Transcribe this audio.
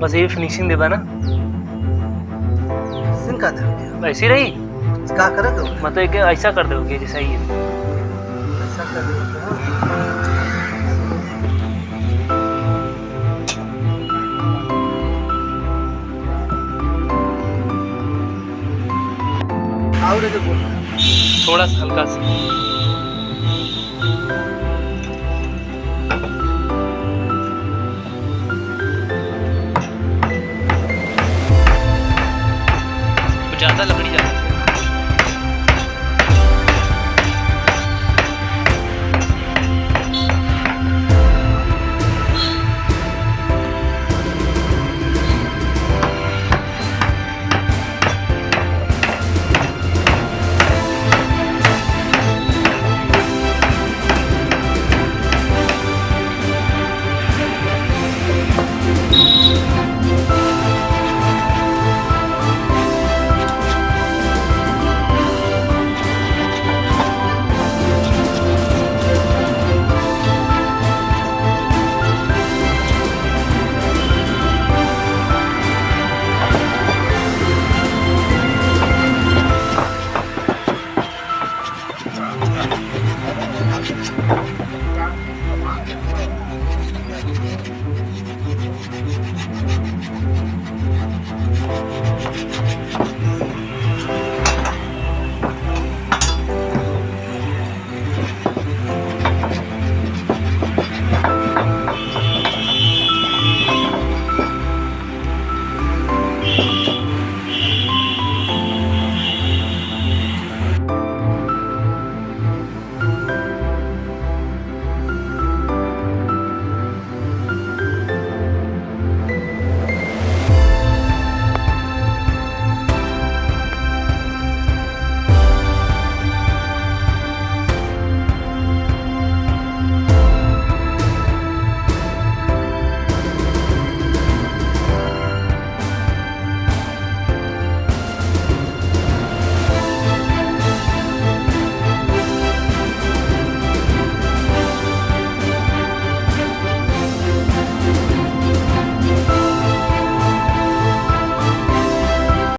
बस ये फिनिशिंग देता ना सिंका दे ऐसी रही का करे तो मतलब कि ऐसा कर दोगे जैसा ही है। ऐसा कर दे और जो बोल थोड़ा सा हल्का सा ज़्यादा लकड़ी ज़्यादा